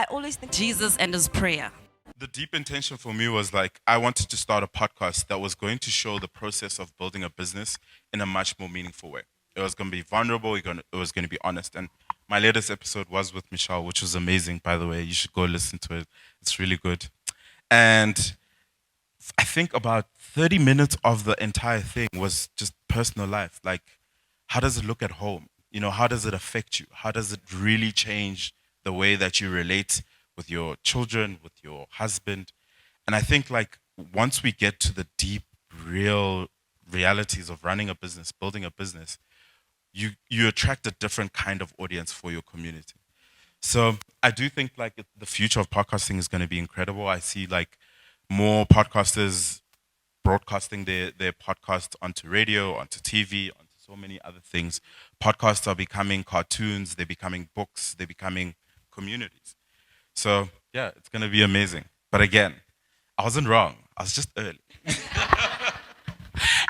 I always think Jesus and his prayer. The deep intention for me was like I wanted to start a podcast that was going to show the process of building a business in a much more meaningful way. It was going to be vulnerable. It was going to be honest. And my latest episode was with Michelle, which was amazing, by the way. You should go listen to it. It's really good. And I think about 30 minutes of the entire thing was just personal life. Like, how does it look at home? You know, how does it affect you? How does it really change the way that you relate with your children, with your husband? And I think, like, once we get to the deep, real realities of running a business, building a business, you attract a different kind of audience for your community. So I do think like the future of podcasting is going to be incredible. I see like more podcasters broadcasting their podcast onto radio, onto TV, onto so many other things. Podcasts are becoming cartoons, they're becoming books, they're becoming communities. So yeah, it's going to be amazing. But again, I wasn't wrong. I was just early.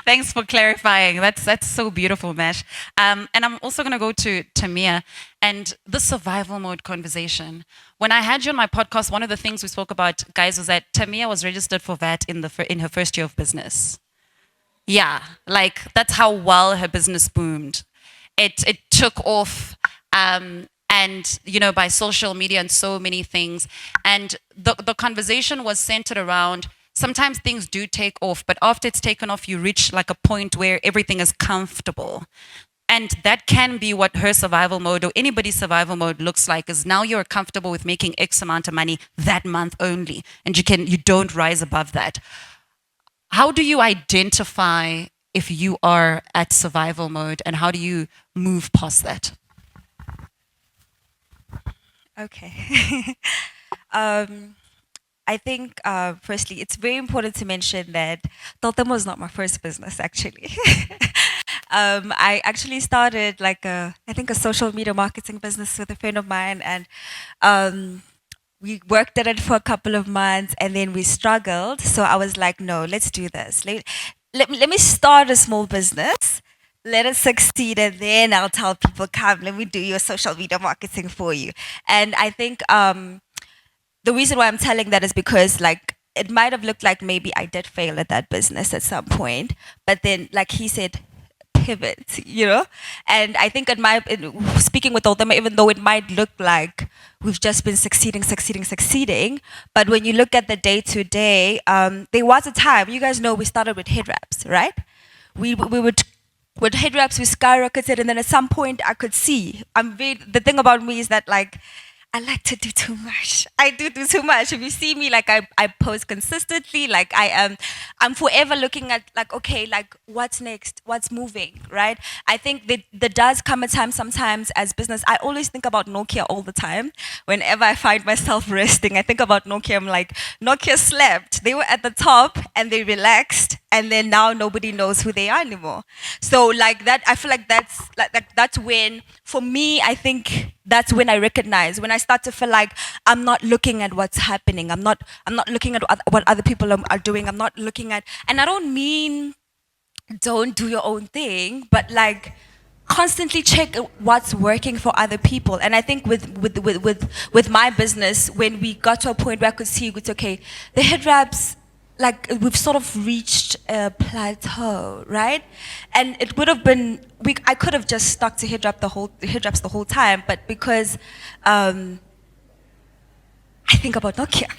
Thanks for clarifying. That's so beautiful, Mesh. And I'm also going to go to Tamia and the survival mode conversation. When I had you on my podcast, one of the things we spoke about, guys, was that Tamia was registered for VAT in her first year of business. Yeah, like that's how well her business boomed. It took off, and by social media and so many things. And the conversation was centered around sometimes things do take off, but after it's taken off, you reach like a point where everything is comfortable. And that can be what her survival mode or anybody's survival mode looks like, is now you're comfortable with making X amount of money that month only. And you don't rise above that. How do you identify if you are at survival mode, and how do you move past that? Okay. um, I think, firstly, it's very important to mention that Totem was not my first business, actually. I actually started I think a social media marketing business with a friend of mine, and we worked at it for a couple of months, and then we struggled. So I was like, no, let's do this. Let me start a small business. Let it succeed, and then I'll tell people, come, let me do your social media marketing for you. And I think the reason why I'm telling that is because like it might have looked like maybe I did fail at that business at some point, but then like he said, pivot. And I think speaking with Ultima, even though it might look like we've just been succeeding, but when you look at the day to day, there was a time, you guys know, we started with head wraps, right? We would with head wraps we skyrocketed, and then at some point I could see, the thing about me is that like I like to do too much. I do too much. If you see me, like I post consistently, like I'm forever looking at like, okay, like what's next? What's moving, right? I think that there does come a time sometimes as business. I always think about Nokia all the time. Whenever I find myself resting, I think about Nokia. I'm like, Nokia slept. They were at the top and they relaxed, and then now nobody knows who they are anymore. So like that, I feel like that's when, for me, I think that's when I recognize, when I start to feel like I'm not looking at what's happening. I'm not looking at what other people are doing. I'm not looking at, and I don't mean don't do your own thing, but like constantly check what's working for other people. And I think with my business, when we got to a point where I could see it's okay, the head wraps, like we've sort of reached a plateau, right? And it would have been, I could have just stuck to head wraps the whole time, but because I think about Nokia.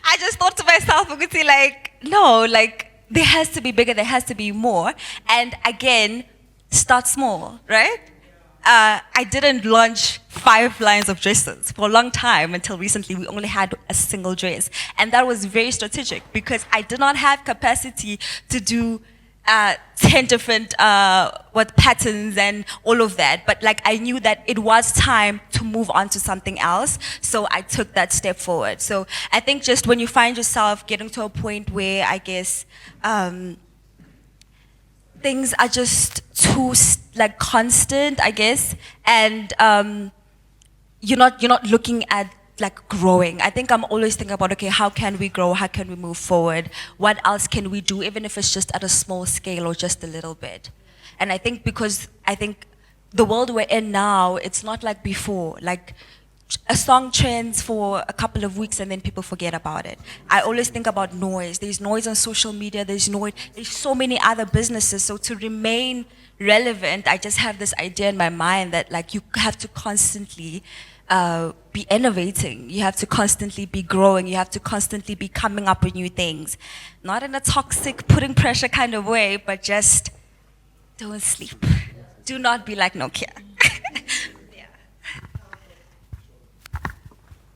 I just thought to myself, I could see like, no, like there has to be bigger, there has to be more. And again, start small, right? I didn't launch 5 lines of dresses for a long time. Until recently we only had a single dress, and that was very strategic because I did not have capacity to do 10 different patterns and all of that, but like I knew that it was time to move on to something else, so I took that step forward. So I think just when you find yourself getting to a point where I guess things are just too like constant, I guess, and you're not looking at like growing. I think I'm always thinking about, okay, how can we grow? How can we move forward? What else can we do, even if it's just at a small scale or just a little bit? And I think because the world we're in now, it's not like before. Like a song trends for a couple of weeks and then people forget about it. I always think about noise. There's noise on social media, there's noise, there's so many other businesses. So to remain relevant, I just have this idea in my mind that like you have to constantly be innovating. You have to constantly be growing. You have to constantly be coming up with new things. Not in a toxic, putting pressure kind of way, but just don't sleep. Do not be like Nokia.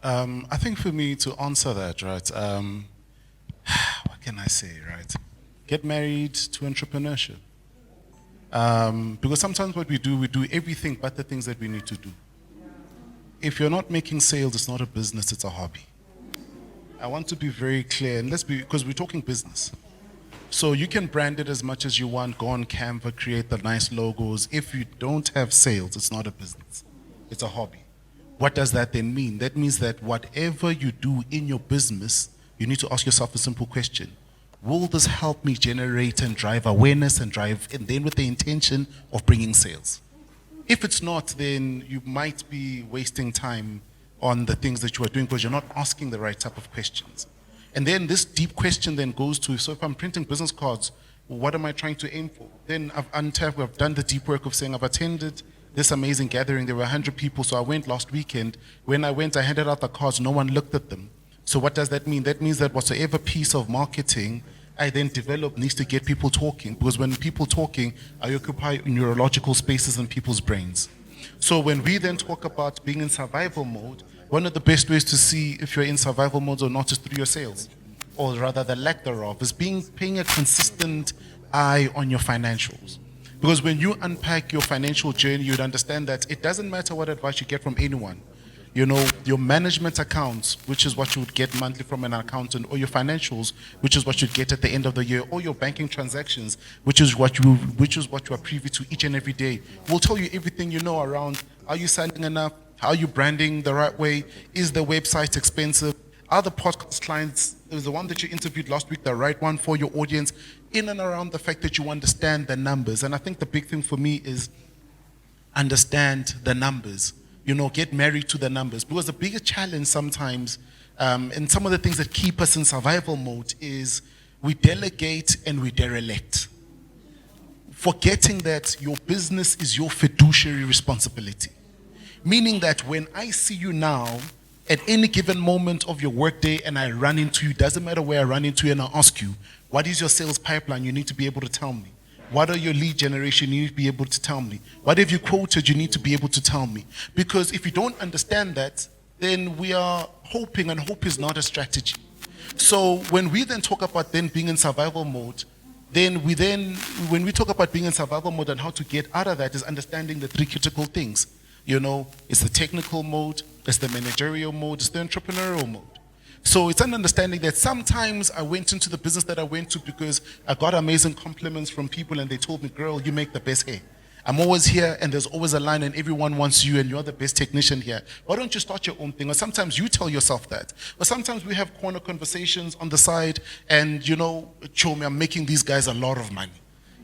I think for me to answer that, right, what can I say, right? Get married to entrepreneurship. Because sometimes what we do everything but the things that we need to do. If you're not making sales, it's not a business, it's a hobby. I want to be very clear, and because we're talking business. So you can brand it as much as you want, go on Canva, create the nice logos. If you don't have sales, it's not a business, it's a hobby. What does that then mean? That means that whatever you do in your business, you need to ask yourself a simple question. Will this help me generate and drive awareness and then with the intention of bringing sales? If it's not, then you might be wasting time on the things that you are doing because you're not asking the right type of questions. And then this deep question then goes to, so if I'm printing business cards, what am I trying to aim for? Then I've done the deep work of saying I've attended this amazing gathering. There were 100 people, so I went last weekend. When I went, I handed out the cards, no one looked at them. So what does that mean? That means that whatsoever piece of marketing I then develop needs to get people talking, because when people talking, I occupy neurological spaces in people's brains. So when we then talk about being in survival mode, one of the best ways to see if you're in survival mode or not is through your sales, or rather the lack thereof, is paying a consistent eye on your financials. Because when you unpack your financial journey, you'd understand that it doesn't matter what advice you get from anyone. You know, your management accounts, which is what you would get monthly from an accountant, or your financials, which is what you'd get at the end of the year, or your banking transactions, which is what you are privy to each and every day, will tell you everything you know around, are you selling enough? How are you branding the right way? Is the website expensive? Are the podcast clients, the one that you interviewed last week, the right one for your audience? In and around the fact that you understand the numbers. And I think the big thing for me is understand the numbers. You know, get married to the numbers. Because the biggest challenge sometimes, and some of the things that keep us in survival mode, is we delegate and we derelict. Forgetting that your business is your fiduciary responsibility. Meaning that when I see you now, at any given moment of your workday and I run into you, doesn't matter where I run into you, and I ask you, what is your sales pipeline? You need to be able to tell me. What are your lead generation? You need to be able to tell me. What have you quoted? You need to be able to tell me. Because if you don't understand that, then we are hoping, and hope is not a strategy. So when we then talk about then being in survival mode, when we talk about being in survival mode and how to get out of that, is understanding the three critical things. You know, it's the technical mode, it's the managerial mode, it's the entrepreneurial mode. So it's an understanding that sometimes I went into the business that I went to because I got amazing compliments from people and they told me, girl, you make the best hair. I'm always here and there's always a line and everyone wants you and you're the best technician here. Why don't you start your own thing? Or sometimes you tell yourself that. But sometimes we have corner conversations on the side and, you know, show me I'm making these guys a lot of money.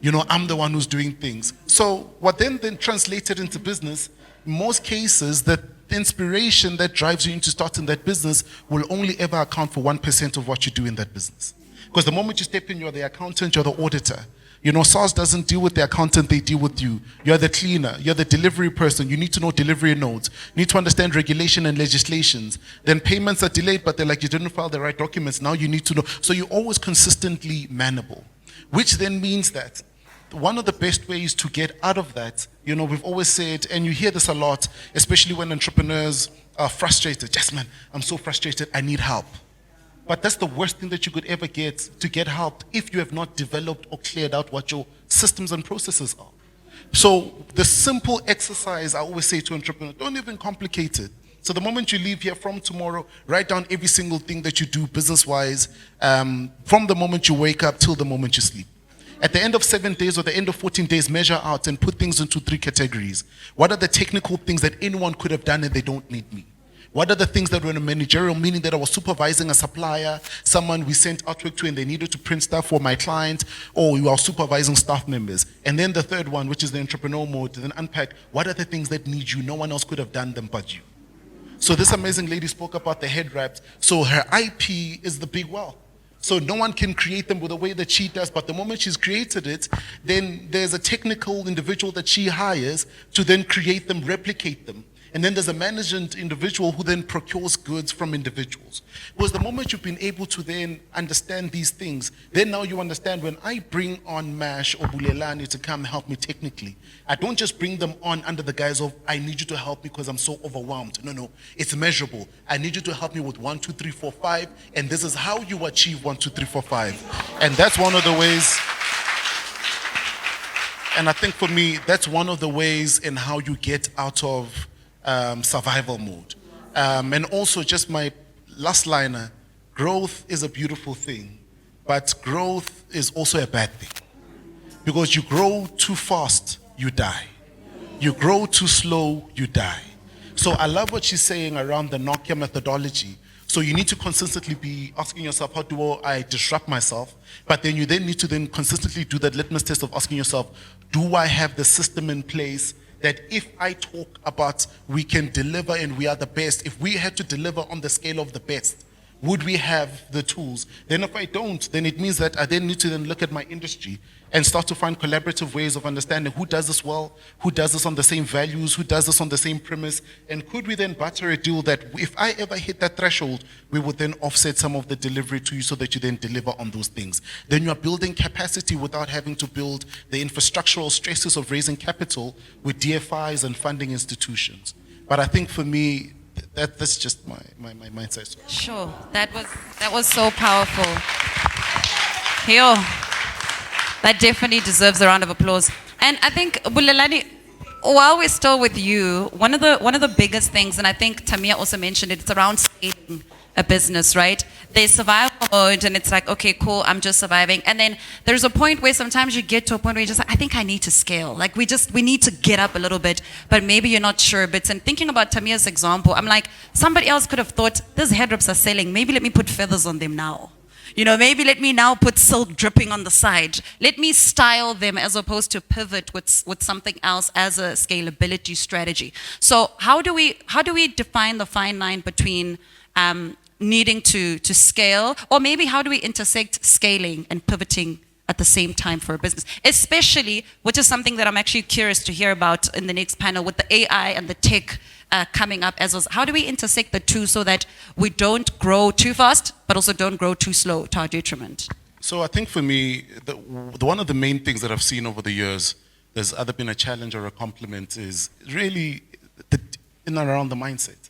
You know, I'm the one who's doing things. So what then translated into business, in most cases, that inspiration that drives you into starting that business will only ever account for 1% of what you do in that business. Because the moment you step in, you're the accountant, you're the auditor. You know, SARS doesn't deal with the accountant, they deal with you. You're the cleaner, you're the delivery person, you need to know delivery notes, you need to understand regulation and legislations. Then payments are delayed, but they're like, you didn't file the right documents, now you need to know. So you're always consistently manable, which then means that one of the best ways to get out of that, you know, we've always said, and you hear this a lot, especially when entrepreneurs are frustrated. Yes, man, I'm so frustrated, I need help. But that's the worst thing that you could ever get, to get help, if you have not developed or cleared out what your systems and processes are. So the simple exercise I always say to entrepreneurs, don't even complicate it. So the moment you leave here from tomorrow, write down every single thing that you do business-wise, from the moment you wake up till the moment you sleep. At the end of 7 days or the end of 14 days, measure out and put things into 3 categories. What are the technical things that anyone could have done and they don't need me? What are the things that were managerial, meaning that I was supervising a supplier, someone we sent artwork to and they needed to print stuff for my client, or you are supervising staff members. And then the third one, which is the entrepreneur mode, then unpack, what are the things that need you? No one else could have done them but you. So this amazing lady spoke about the head wraps. So her IP is the big well. So no one can create them with the way that she does, but the moment she's created it, then there's a technical individual that she hires to then create them, replicate them. And then there's a management individual who then procures goods from individuals. Because the moment you've been able to then understand these things, then now you understand when I bring on Mash or Bulelani to come help me technically, I don't just bring them on under the guise of, I need you to help me because I'm so overwhelmed. No, it's measurable. I need you to help me with 1, 2, 3, 4, 5, and this is how you achieve 1, 2, 3, 4, 5. And that's one of the ways. And I think for me, that's one of the ways in how you get out of survival mode. And also just my last liner, growth is a beautiful thing, but growth is also a bad thing. Because you grow too fast, you die. You grow too slow, you die. So I love what she's saying around the Nokia methodology. So you need to consistently be asking yourself, how do I disrupt myself? But then you then need to then consistently do that litmus test of asking yourself, do I have the system in place that if I talk about we can deliver and we are the best, if we had to deliver on the scale of the best, would we have the tools? Then if I don't, then it means that I then need to then look at my industry and start to find collaborative ways of understanding who does this well, who does this on the same values, who does this on the same premise, and could we then butter a deal that if I ever hit that threshold, we would then offset some of the delivery to you so that you then deliver on those things. Then you are building capacity without having to build the infrastructural stresses of raising capital with DFIs and funding institutions. But I think for me, that's just my mindset. Sure, that was so powerful. Yo, that definitely deserves a round of applause. And I think Bulelani, while we're still with you, one of the biggest things, and I think Tamia also mentioned it, it's around scaling a business, right? There's survival mode, and it's like, okay, cool, I'm just surviving. And then there's a point where sometimes you get to a point where you're just like, I think I need to scale. Like we need to get up a little bit, but maybe you're not sure. But and thinking about Tamia's example, I'm like, somebody else could have thought, these head wraps are selling. Maybe let me put feathers on them now. You know, maybe let me now put silk dripping on the side. Let me style them as opposed to pivot with something else as a scalability strategy. So how do we define the fine line between needing to scale, or maybe how do we intersect scaling and pivoting at the same time for a business, especially, which is something that I'm actually curious to hear about in the next panel with the AI and the tech coming up as well. How do we intersect the two so that we don't grow too fast, but also don't grow too slow to our detriment? So I think for me, one of the main things that I've seen over the years, there's either been a challenge or a compliment, is really in and around the mindset.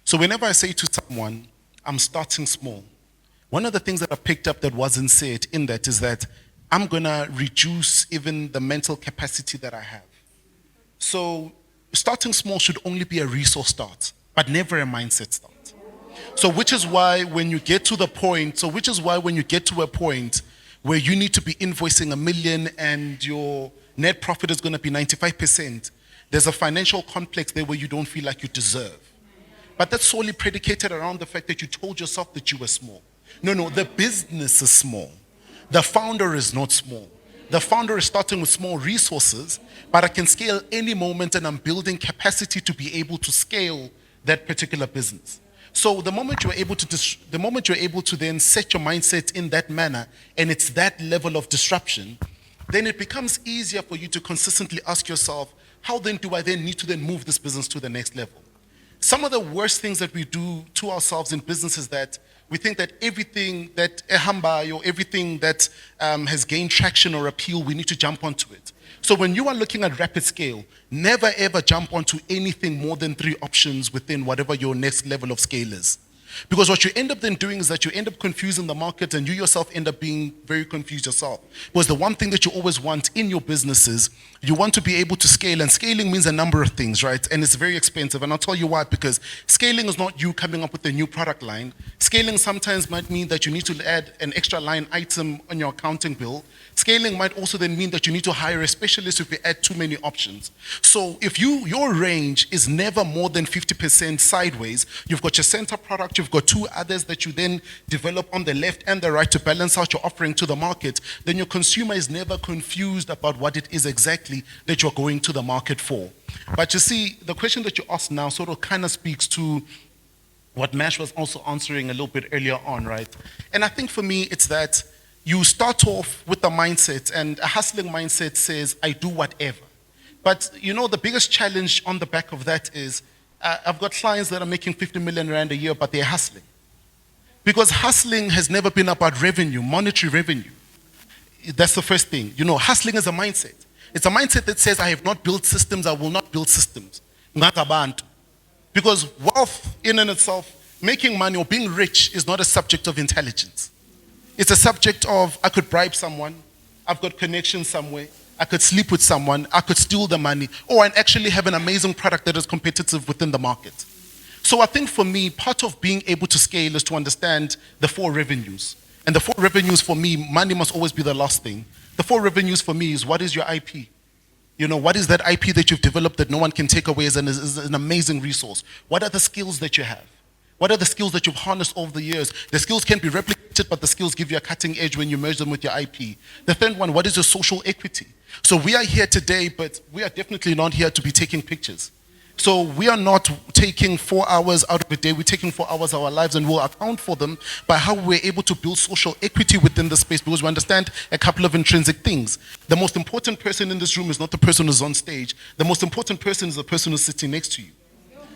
So whenever I say to someone, I'm starting small, one of the things that I picked up that wasn't said in that is that I'm going to reduce even the mental capacity that I have. So starting small should only be a resource start, but never a mindset start. So which is why when you get to a point where you need to be invoicing $1 million and your net profit is going to be 95%, there's a financial complex there where you don't feel like you deserve. But that's solely predicated around the fact that you told yourself that you were small. No, the business is small. The founder is not small. The founder is starting with small resources, but I can scale any moment and I'm building capacity to be able to scale that particular business. So the moment you're able to then set your mindset in that manner, and it's that level of disruption, then it becomes easier for you to consistently ask yourself, how then do I then need to then move this business to the next level? Some of the worst things that we do to ourselves in business is that we think that everything that ehamba or everything that has gained traction or appeal, we need to jump onto it. So when you are looking at rapid scale, never ever jump onto anything more than 3 options within whatever your next level of scale is. Because what you end up then doing is that you end up confusing the market, and you yourself end up being very confused yourself. Because the one thing that you always want in your business is you want to be able to scale, and scaling means a number of things, right? And it's very expensive, and I'll tell you why. Because scaling is not you coming up with a new product line. Scaling sometimes might mean that you need to add an extra line item on your accounting bill. Scaling might also then mean that you need to hire a specialist if you add too many options. So if your range is never more than 50% sideways, you've got your center product, you've got two others that you then develop on the left and the right to balance out your offering to the market, then your consumer is never confused about what it is exactly that you're going to the market for. But you see, the question that you asked now sort of kind of speaks to what Mash was also answering a little bit earlier on, right? And I think for me, it's that you start off with the mindset, and a hustling mindset says, I do whatever. But you know, the biggest challenge on the back of that is, I've got clients that are making 50 million rand a year, but they're hustling. Because hustling has never been about revenue, monetary revenue. That's the first thing. You know, hustling is a mindset. It's a mindset that says, I have not built systems, I will not build systems. Because wealth in and itself, making money or being rich is not a subject of intelligence. It's a subject of, I could bribe someone, I've got connections somewhere, I could sleep with someone, I could steal the money, or I actually have an amazing product that is competitive within the market. So I think for me, part of being able to scale is to understand the four revenues. And the four revenues for me, money must always be the last thing. The four revenues for me is, what is your IP? You know, what is that IP that you've developed that no one can take away as an amazing resource? What are the skills that you have? What are the skills that you've harnessed over the years? The skills can be replicated, but the skills give you a cutting edge when you merge them with your IP. The third one, what is your social equity? So we are here today, but we are definitely not here to be taking pictures. So we are not taking 4 hours out of a day, we're taking 4 hours of our lives, and we'll account for them by how we're able to build social equity within the space, because we understand a couple of intrinsic things. The most important person in this room is not the person who's on stage. The most important person is the person who's sitting next to you.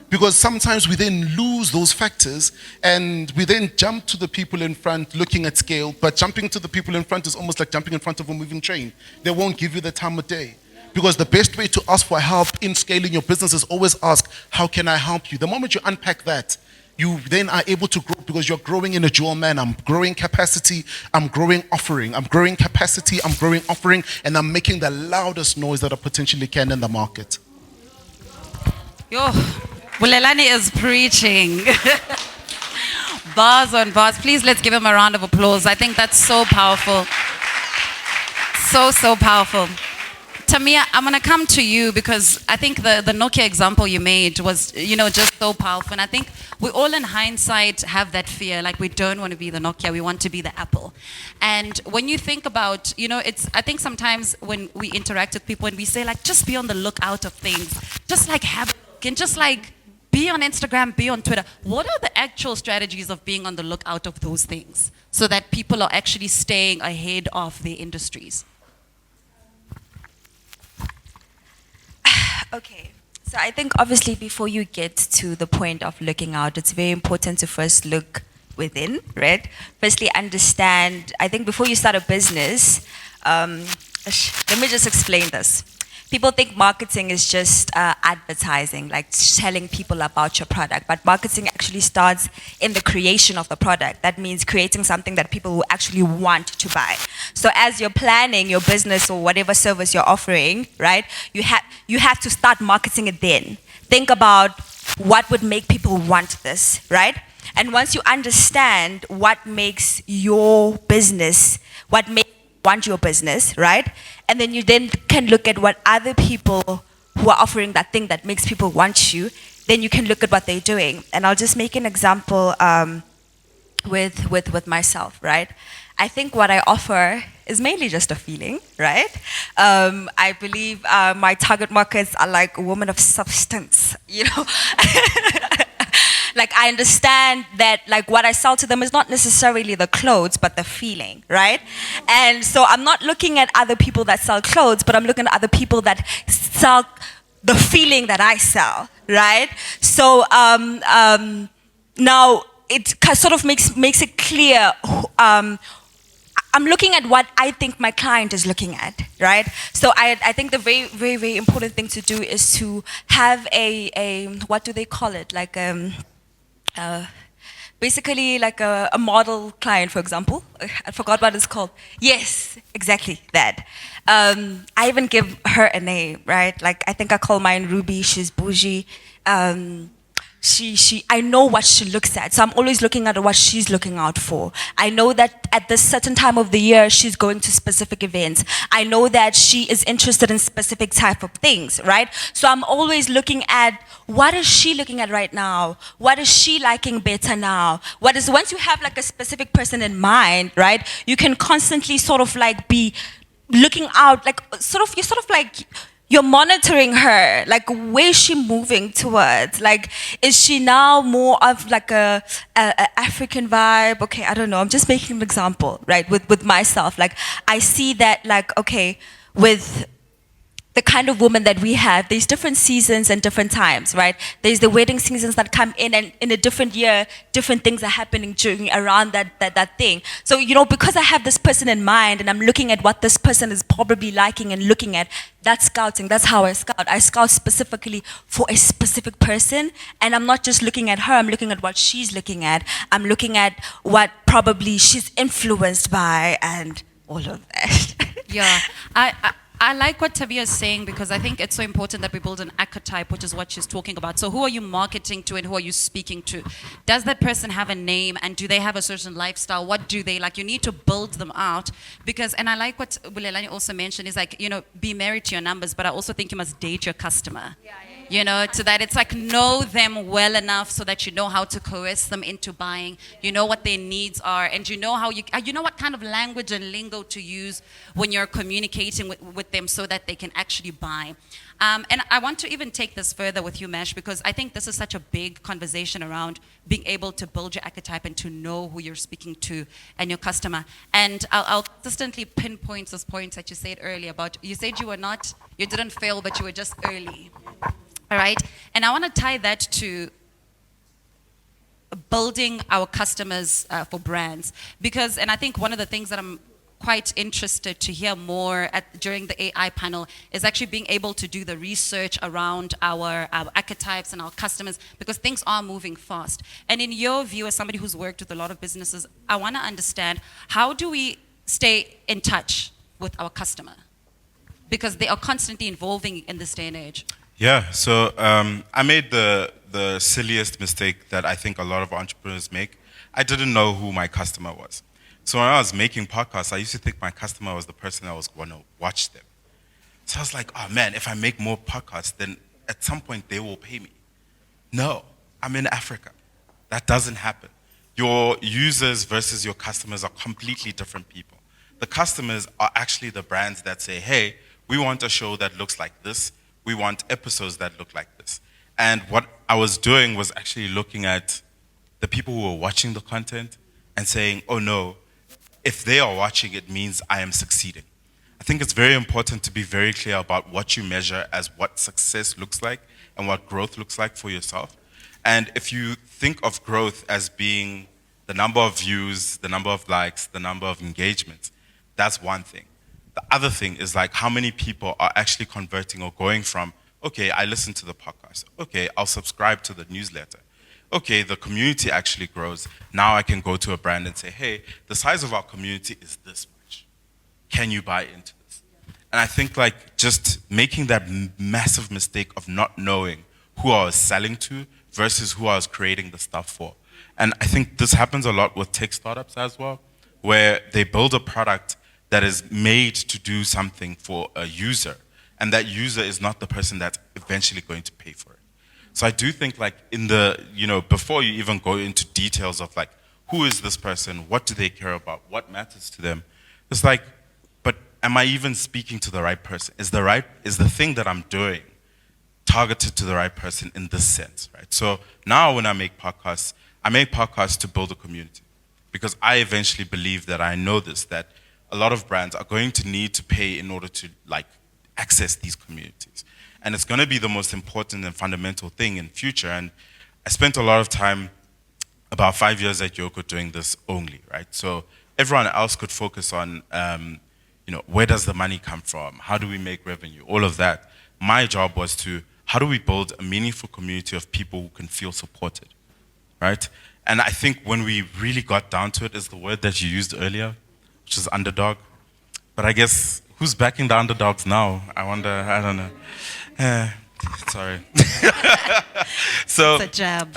Because sometimes we then lose those factors, and we then jump to the people in front looking at scale, but jumping to the people in front is almost like jumping in front of a moving train. They won't give you the time of day. Because the best way to ask for help in scaling your business is always ask, how can I help you? The moment you unpack that, you then are able to grow, because you're growing in a dual manner. I'm growing capacity, I'm growing offering. I'm growing capacity, I'm growing offering, and I'm making the loudest noise that I potentially can in the market. Yo, Bulelani is preaching. Bars on bars. Please, let's give him a round of applause. I think that's so powerful. So powerful. Tamia, I'm going to come to you, because I think the Nokia example you made was, you know, just so powerful. And I think we all in hindsight have that fear, like we don't want to be the Nokia, we want to be the Apple. And when you think about, you know, I think sometimes when we interact with people and we say, like, just be on the lookout of things, just like have, and just like be on Instagram, be on Twitter. What are the actual strategies of being on the lookout of those things so that people are actually staying ahead of their industries? Okay, so I think obviously before you get to the point of looking out, it's very important to first look within, right? Firstly, understand, I think before you start a business, let me just explain this. People think marketing is just advertising, like telling people about your product, but marketing actually starts in the creation of the product. That means creating something that people will actually want to buy. So as you're planning your business or whatever service you're offering, right, you have to start marketing it then. Think about what would make people want this, right? And once you understand what makes your business, what makes want your business, right? And then you then can look at what other people who are offering that thing that makes people want you, then you can look at what they're doing. And I'll just make an example with myself, right? I think what I offer is mainly just a feeling, right? I believe my target markets are like a woman of substance, you know? Like, I understand that, like, what I sell to them is not necessarily the clothes, but the feeling, right? And so I'm not looking at other people that sell clothes, but I'm looking at other people that sell the feeling that I sell, right? So now it sort of makes it clear. I'm looking at what I think my client is looking at, right? So I think the very, very, very important thing to do is to have a what do they call it? Like basically like a model client, for example. I forgot what it's called. Yes, exactly that. I even give her a name, right? Like I think I call mine Ruby. She's bougie. I know what she looks at, so I'm always looking at what she's looking out for. I know that at this certain time of the year she's going to specific events. I know that she is interested in specific type of things, right? So I'm always looking at what is she looking at right now, what is she liking better now, what is, once you have like a specific person in mind, right, you can constantly sort of like be looking out, like you're sort of like you're monitoring her, like where is she moving towards, like is she now more of like a African vibe? Okay, I don't know, I'm just making an example, right, with myself. Like I see that, like, okay, with the kind of woman that we have, there's different seasons and different times, right? There's the wedding seasons that come in, and in a different year, different things are happening during around that thing. So, you know, because I have this person in mind and I'm looking at what this person is probably liking and looking at, that's scouting. That's how I scout. I scout specifically for a specific person, and I'm not just looking at her, I'm looking at what she's looking at. I'm looking at what probably she's influenced by and all of that. Yeah, I like what Tabia is saying, because I think it's so important that we build an archetype, which is what she's talking about. So who are you marketing to and who are you speaking to? Does that person have a name, and do they have a certain lifestyle? What do they like? You need to build them out, because, and I like what Bulelani also mentioned, is like, you know, be married to your numbers, but I also think you must date your customer. You know, to that, it's like know them well enough so that you know how to coerce them into buying. You know what their needs are, and you know how you know what kind of language and lingo to use when you're communicating with them so that they can actually buy. And I want to even take this further with you, Mesh, because I think this is such a big conversation around being able to build your archetype and to know who you're speaking to and your customer. And I'll consistently pinpoint those points that you said earlier about, you said you didn't fail, but you were just early. All right, and I want to tie that to building our customers for brands, because, and I think one of the things that I'm quite interested to hear more during the AI panel is actually being able to do the research around our archetypes and our customers, because things are moving fast. And in your view, as somebody who's worked with a lot of businesses, I want to understand, how do we stay in touch with our customer? Because they are constantly evolving in this day and age. Yeah, so I made the silliest mistake that I think a lot of entrepreneurs make. I didn't know who my customer was. So when I was making podcasts, I used to think my customer was the person that was going to watch them. So I was like, oh man, if I make more podcasts, then at some point they will pay me. No, I'm in Africa. That doesn't happen. Your users versus your customers are completely different people. The customers are actually the brands that say, hey, we want a show that looks like this. We want episodes that look like this. And what I was doing was actually looking at the people who were watching the content and saying, oh no, if they are watching, it means I am succeeding. I think it's very important to be very clear about what you measure as what success looks like and what growth looks like for yourself. And if you think of growth as being the number of views, the number of likes, the number of engagements, that's one thing. The other thing is like how many people are actually converting or going from, okay, I listen to the podcast. Okay, I'll subscribe to the newsletter. Okay, the community actually grows. Now I can go to a brand and say, hey, the size of our community is this much. Can you buy into this? And I think like just making that massive mistake of not knowing who I was selling to versus who I was creating the stuff for. And I think this happens a lot with tech startups as well, where they build a product that is made to do something for a user, and that user is not the person that's eventually going to pay for it. So I do think like in the, you know, before you even go into details of like, who is this person? What do they care about? What matters to them? It's like, but am I even speaking to the right person? Is the thing that I'm doing targeted to the right person in this sense, right? So now when I make podcasts to build a community, because I eventually believe that I know this, that a lot of brands are going to need to pay in order to like access these communities. And it's going to be the most important and fundamental thing in future. And I spent a lot of time, about 5 years at Yoko, doing this only, right? So everyone else could focus on, you know, where does the money come from? How do we make revenue? All of that. My job was to, how do we build a meaningful community of people who can feel supported, right? And I think when we really got down to it is the word that you used earlier, which is underdog. But I guess who's backing the underdogs now? I wonder, I don't know. Eh, sorry. So, It's a jab.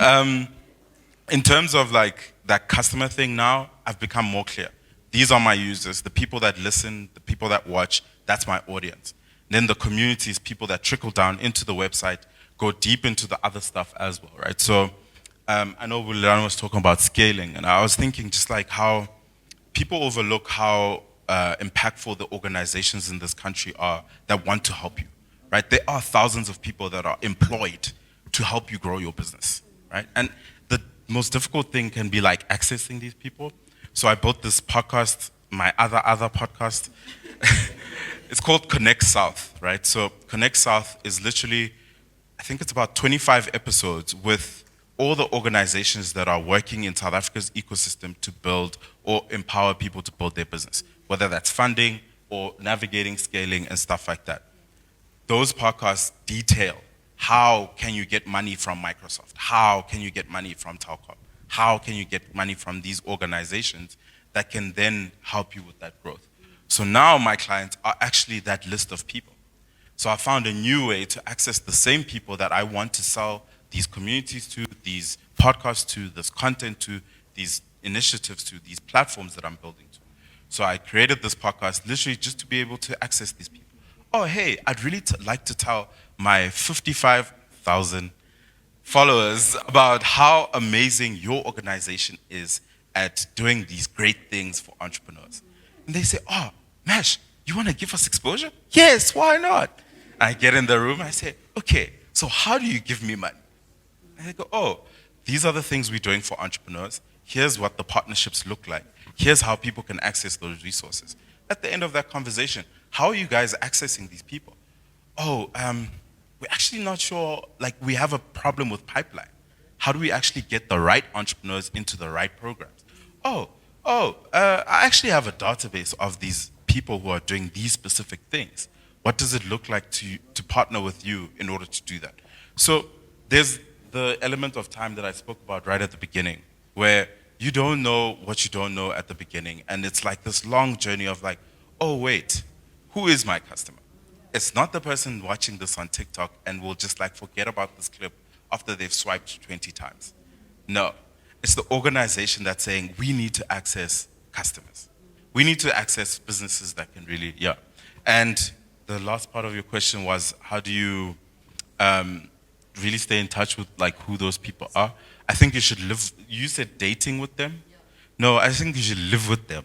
in terms of like that customer thing now, I've become more clear. These are my users, the people that listen, the people that watch, that's my audience. Then the communities, people that trickle down into the website, go deep into the other stuff as well, right? So I know Bulelani was talking about scaling, and I was thinking just like how people overlook how impactful the organizations in this country are that want to help you, right? There are thousands of people that are employed to help you grow your business, right? And the most difficult thing can be like accessing these people. So I built this podcast, my other podcast. It's called Connect South, right? So Connect South is literally, I think it's about 25 episodes with all the organizations that are working in South Africa's ecosystem to build or empower people to build their business, whether that's funding or navigating, scaling, and stuff like that. Those podcasts detail how can you get money from Microsoft? How can you get money from Telkom? How can you get money from these organizations that can then help you with that growth? So now my clients are actually that list of people. So I found a new way to access the same people that I want to sell these communities to, these podcasts to, this content to, these initiatives to, these platforms that I'm building to. So I created this podcast literally just to be able to access these people. Oh, hey, I'd really like to tell my 55,000 followers about how amazing your organization is at doing these great things for entrepreneurs. And they say, oh, Mesh, you want to give us exposure? Yes, why not? I get in the room, I say, okay, so how do you give me money? And they go, oh, these are the things we're doing for entrepreneurs. Here's what the partnerships look like. Here's how people can access those resources. At the end of that conversation, how are you guys accessing these people? Oh, we're actually not sure, like we have a problem with pipeline. How do we actually get the right entrepreneurs into the right programs? I actually have a database of these people who are doing these specific things. What does it look like to partner with you in order to do that? So there's the element of time that I spoke about right at the beginning, where you don't know what you don't know at the beginning. And it's like this long journey of like, oh, wait, who is my customer? It's not the person watching this on TikTok and will just like forget about this clip after they've swiped 20 times. No, it's the organization that's saying we need to access customers. We need to access businesses that can really, yeah. And the last part of your question was, how do you really stay in touch with like who those people are? I think you should live, you said dating with them? No, I think you should live with them.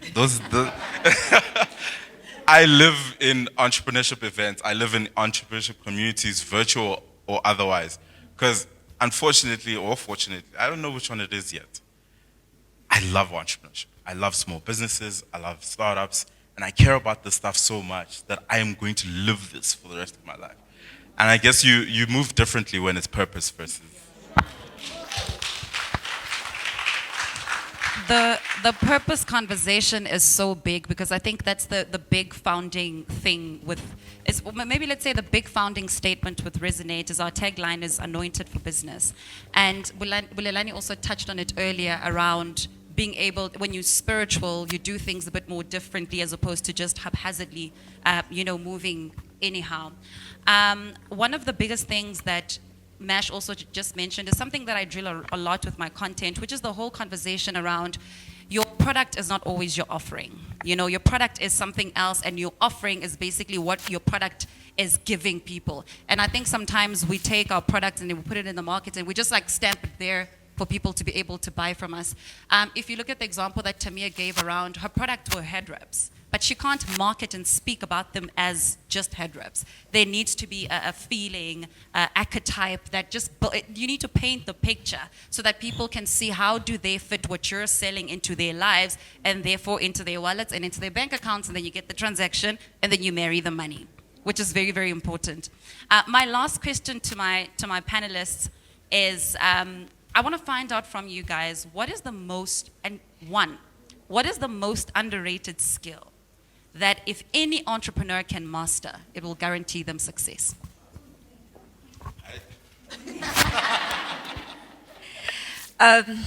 I live in entrepreneurship events. I live in entrepreneurship communities, virtual or otherwise. Because unfortunately or fortunately, I don't know which one it is yet, I love entrepreneurship. I love small businesses. I love startups. And I care about this stuff so much that I am going to live this for the rest of my life. And I guess you move differently when it's purpose versus. The purpose conversation is so big because I think that's the big founding thing with, maybe let's say the big founding statement with Resonate is our tagline is anointed for business. And Bulelani also touched on it earlier around being able, when you're spiritual, you do things a bit more differently as opposed to just haphazardly, moving anyhow. One of the biggest things that Mash also just mentioned is something that I drill a lot with my content, which is the whole conversation around your product is not always your offering. You know, your product is something else and your offering is basically what your product is giving people. And I think sometimes we take our product and then we put it in the market and we just like stamp it there for people to be able to buy from us. If you look at the example that Tamia gave around her product were head wraps, but she can't market and speak about them as just head wraps. There needs to be a feeling, archetype that just, you need to paint the picture so that people can see how do they fit what you're selling into their lives and therefore into their wallets and into their bank accounts, and then you get the transaction and then you marry the money, which is very, very important. My last question to my panelists is, I want to find out from you guys, what is the most underrated skill that if any entrepreneur can master, it will guarantee them success? Um,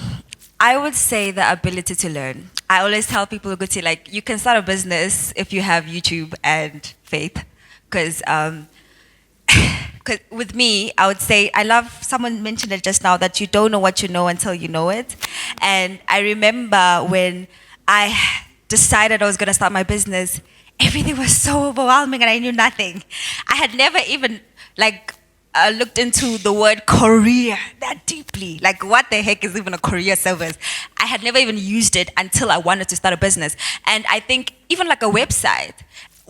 I would say the ability to learn. I always tell people, Guti, like you can start a business if you have YouTube and faith, because with me, I would say I love. Someone mentioned it just now that you don't know what you know until you know it, and I remember when I decided I was going to start my business, everything was so overwhelming and I knew nothing. I had never even like looked into the word career that deeply. Like, what the heck is even a career service? I had never even used it until I wanted to start a business. And I think even like a website,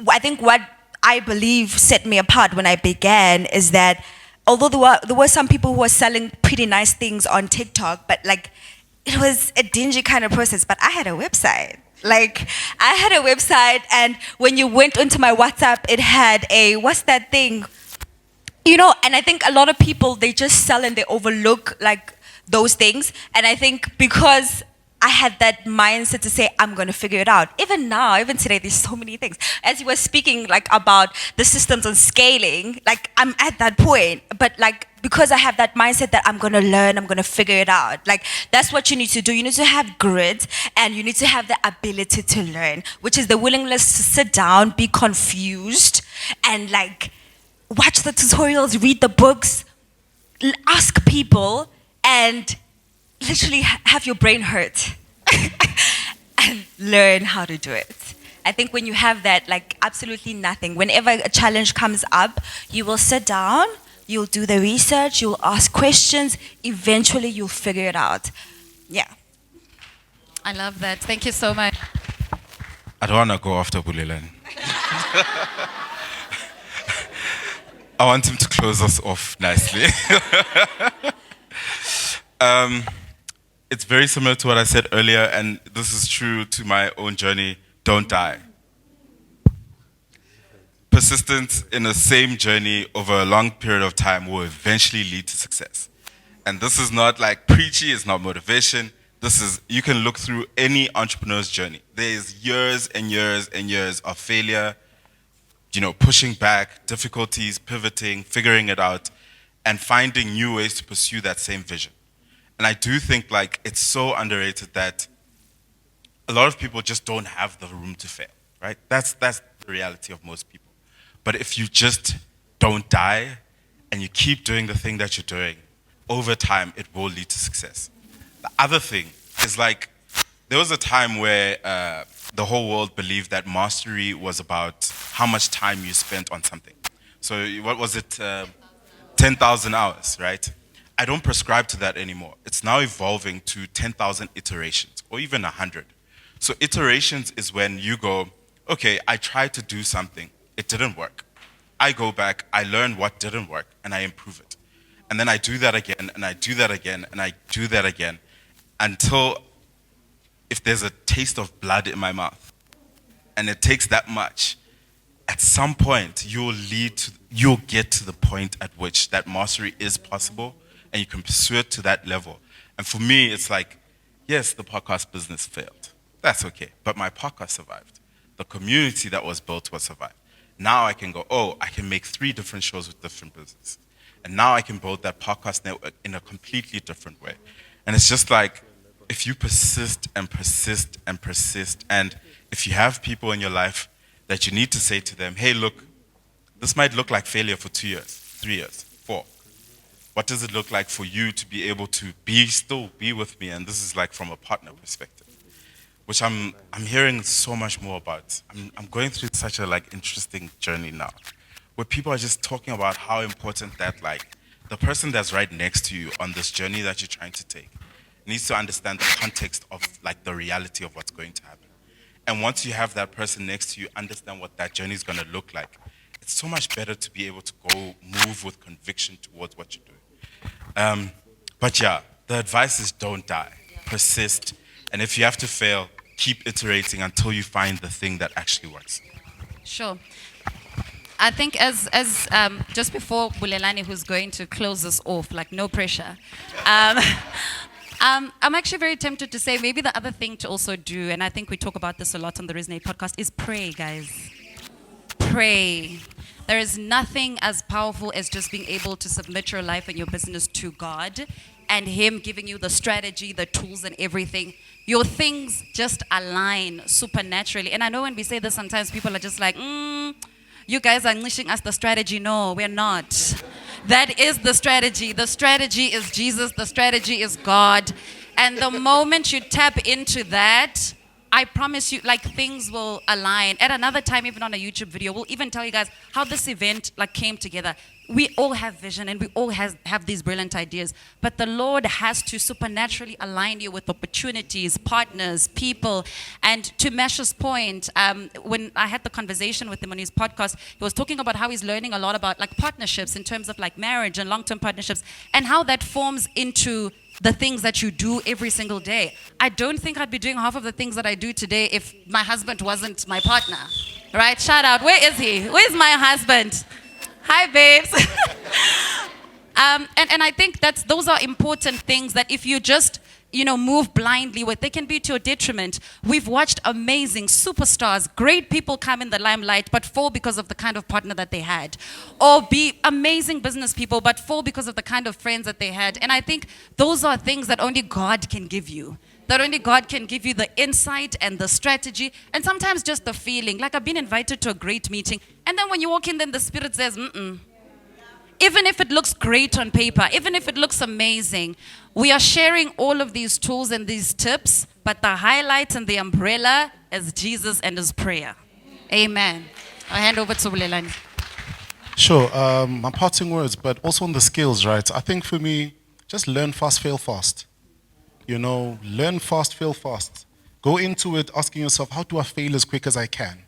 I think what I believe set me apart when I began is that although there were some people who were selling pretty nice things on TikTok, but like it was a dingy kind of process. But I had a website. Like I had a website, and when you went onto my WhatsApp, it had a what's that thing? You know, and I think a lot of people, they just sell and they overlook like those things. And I think because I had that mindset to say I'm going to figure it out, even now, even today, there's so many things. As you were speaking like about the systems and scaling, like I'm at that point, but like because I have that mindset that I'm going to learn, I'm going to figure it out, like that's what you need to do. You need to have grit, and you need to have the ability to learn, which is the willingness to sit down, be confused, and like watch the tutorials, read the books, ask people, and literally have your brain hurt and learn how to do it. I think when you have that, like absolutely nothing, whenever a challenge comes up, you will sit down, you'll do the research, you'll ask questions, eventually you'll figure it out. Yeah. I love that. Thank you so much. I don't want to go after Bulelani. I want him to close us off nicely. It's very similar to what I said earlier, and this is true to my own journey. Don't die. Persistence in the same journey over a long period of time will eventually lead to success. And this is not like preachy, it's not motivation. This is, you can look through any entrepreneur's journey. There's years and years and years of failure, you know, pushing back, difficulties, pivoting, figuring it out, and finding new ways to pursue that same vision. And I do think like it's so underrated that a lot of people just don't have the room to fail, right? That's the reality of most people. But if you just don't die and you keep doing the thing that you're doing, over time it will lead to success. The other thing is like, there was a time where the whole world believed that mastery was about how much time you spent on something. So what was it? 10,000 hours, right? I don't prescribe to that anymore. It's now evolving to 10,000 iterations or even 100. So iterations is when you go, okay, I tried to do something, it didn't work. I go back, I learn what didn't work, and I improve it. And then I do that again, and I do that again, and I do that again, until if there's a taste of blood in my mouth, and it takes that much, at some point you'll get to the point at which that mastery is possible, and you can pursue it to that level. And for me, it's like, yes, the podcast business failed. That's okay, but my podcast survived. The community that was built was survived. Now I can go, oh, I can make 3 different shows with different businesses. And now I can build that podcast network in a completely different way. And it's just like, if you persist and persist and persist, and if you have people in your life that you need to say to them, hey, look, this might look like failure for 2 years, 3 years, 4. What does it look like for you to be able to still be with me? And this is like from a partner perspective, which I'm hearing so much more about. I'm going through such a like interesting journey now, where people are just talking about how important that like the person that's right next to you on this journey that you're trying to take needs to understand the context of like the reality of what's going to happen. And once you have that person next to you, understand what that journey is going to look like, it's so much better to be able to go move with conviction towards what you're doing. But yeah, the advice is don't die, persist. And if you have to fail, keep iterating until you find the thing that actually works. Sure. I think as just before Bulelani, who's going to close us off, like no pressure, I'm actually very tempted to say maybe the other thing to also do, and I think we talk about this a lot on the Resonate podcast, is pray, guys. Pray. There is nothing as powerful as just being able to submit your life and your business to God and Him giving you the strategy, the tools, and everything, your things just align supernaturally. And I know when we say this, sometimes people are just like, you guys are unleashing us the strategy. No, we're not. That is the strategy. The strategy is Jesus. The strategy is God. And the moment you tap into that, I promise you, like, things will align. At another time, even on a YouTube video, we'll even tell you guys how this event like came together. We all have vision and we all have these brilliant ideas, but the Lord has to supernaturally align you with opportunities, partners, people. And to Mesh's point, when I had the conversation with him on his podcast, he was talking about how he's learning a lot about like partnerships in terms of like marriage and long-term partnerships, and how that forms into the things that you do every single day. I don't think I'd be doing half of the things that I do today if my husband wasn't my partner, right? Shout out, where is he? Where's my husband? Hi, babes. And I think those are important things that if you just, move blindly with, they can be to your detriment. We've watched amazing superstars, great people come in the limelight, but fall because of the kind of partner that they had. Or be amazing business people, but fall because of the kind of friends that they had. And I think those are things that only God can give you. That only God can give you the insight and the strategy, and sometimes just the feeling. Like, I've been invited to a great meeting, and then when you walk in, then the Spirit says, Even if it looks great on paper, even if it looks amazing, we are sharing all of these tools and these tips, but the highlight and the umbrella is Jesus and His prayer. Amen. I'll hand over to Bulelani. Sure. My parting words, but also on the skills, right? I think for me, just learn fast, fail fast. Learn fast, fail fast. Go into it asking yourself, how do I fail as quick as I can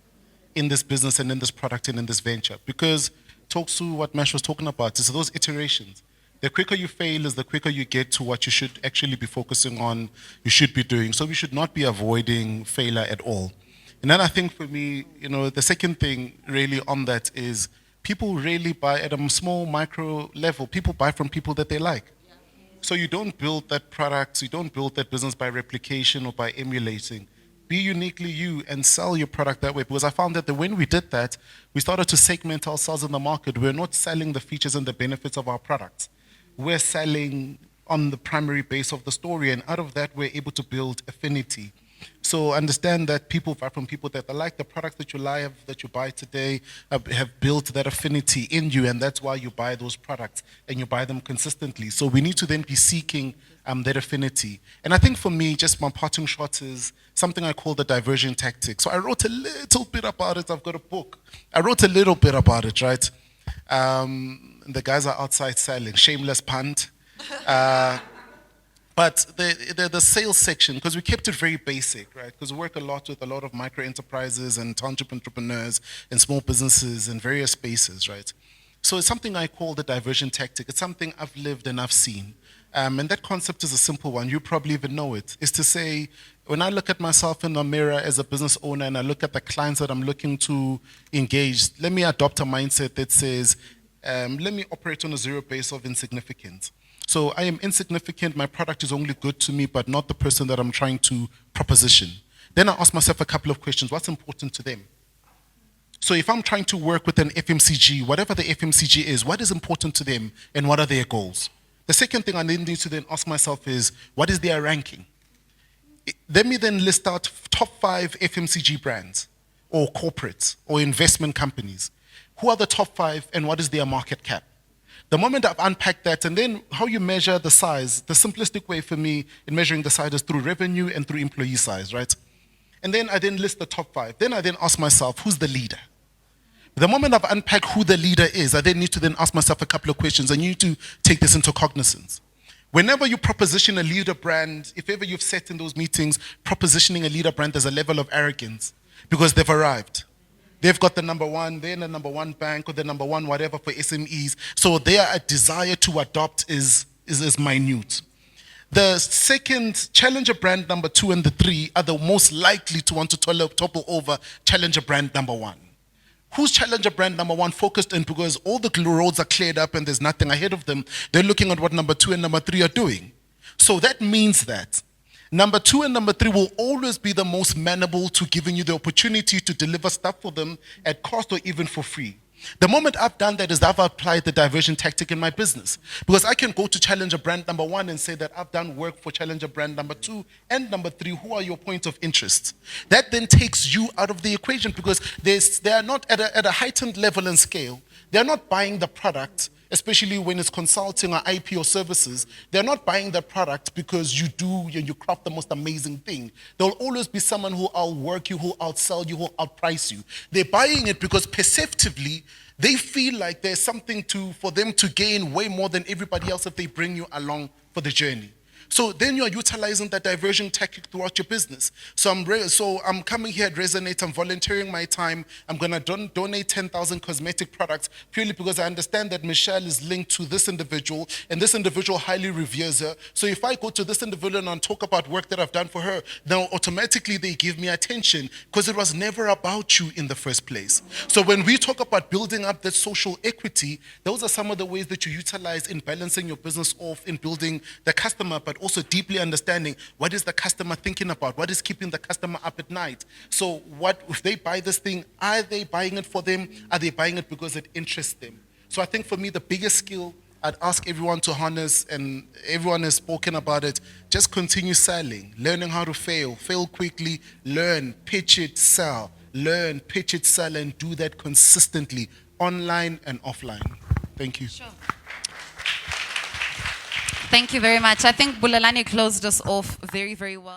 in this business and in this product and in this venture? Because talks to what Mesh was talking about, is those iterations. The quicker you fail is the quicker you get to what you should actually be focusing on, you should be doing. So we should not be avoiding failure at all. And then I think for me, the second thing really on that is people really buy at a small micro level. People buy from people that they like. So you don't build that product, you don't build that business by replication or by emulating. Be uniquely you and sell your product that way. Because I found that when we did that, we started to segment ourselves in the market. We're not selling the features and the benefits of our products. We're selling on the primary base of the story, and out of that, we're able to build affinity. So understand that people buy from people that like the products that you buy today have built that affinity in you, and that's why you buy those products and you buy them consistently. So we need to then be seeking that affinity. And I think for me, just my parting shot is something I call the diversion tactic. So I wrote a little bit about it. I've got a book. I wrote a little bit about it, right? The guys are outside selling, shameless punt. But the sales section, because we kept it very basic, right? Because we work a lot with a lot of micro enterprises and township entrepreneurs and small businesses in various spaces, right? So it's something I call the diversion tactic. It's something I've lived and I've seen. And that concept is a simple one. You probably even know it. Is to say, when I look at myself in the mirror as a business owner and I look at the clients that I'm looking to engage, let me adopt a mindset that says, let me operate on a zero base of insignificance. So I am insignificant, my product is only good to me, but not the person that I'm trying to proposition. Then I ask myself a couple of questions. What's important to them? So if I'm trying to work with an FMCG, whatever the FMCG is, what is important to them and what are their goals? The second thing I need to then ask myself is, what is their ranking? Let me then list out top 5 FMCG brands or corporates or investment companies. Who are the top 5 and what is their market cap? The moment I've unpacked that, and then how you measure the size, the simplistic way for me in measuring the size is through revenue and through employee size, right? And then I then list the top 5. Then I then ask myself, who's the leader? The moment I've unpacked who the leader is, I then need to then ask myself a couple of questions. I need to take this into cognizance. Whenever you proposition a leader brand, if ever you've sat in those meetings, propositioning a leader brand, there's a level of arrogance because they've arrived. They've got the number one, they're the number one bank or the number one whatever for SMEs. So their desire to adopt is minute. The second, challenger brand number 2 and the 3 are the most likely to want to topple over challenger brand number 1. Who's challenger brand number 1 focused in because all the roads are cleared up and there's nothing ahead of them. They're looking at what number 2 and number 3 are doing. So that means that number 2 and number 3 will always be the most manable to giving you the opportunity to deliver stuff for them at cost or even for free. The moment I've done that is that I've applied the diversion tactic in my business. Because I can go to challenger brand number 1 and say that I've done work for challenger brand number 2 and number 3. Who are your point of interest? That then takes you out of the equation because they are not at a heightened level and scale. They're not buying the product, especially when it's consulting or IP or services. They're not buying the product because you craft the most amazing thing. There'll always be someone who will outwork you, who will outsell you, who will outprice you. They're buying it because perceptively, they feel like there's something for them to gain way more than everybody else if they bring you along for the journey. So then you are utilizing that diversion tactic throughout your business. So I'm coming here at Resonate. I'm volunteering my time. I'm going to donate 10,000 cosmetic products purely because I understand that Michelle is linked to this individual, and this individual highly reveres her. So if I go to this individual and talk about work that I've done for her, now automatically they give me attention because it was never about you in the first place. So when we talk about building up that social equity, those are some of the ways that you utilize in balancing your business off, in building the customer, but also deeply understanding what is the customer thinking about, what is keeping the customer up at night. So what if they buy this thing, are they buying it for them? Are they buying it because it interests them? So I think for me, the biggest skill I'd ask everyone to harness, and everyone has spoken about it, just continue selling, learning how to fail quickly, learn, pitch it, sell, learn, pitch it, sell, and do that consistently, online and offline. Thank you. Sure. Thank you very much. I think Bulalani closed us off very, very well.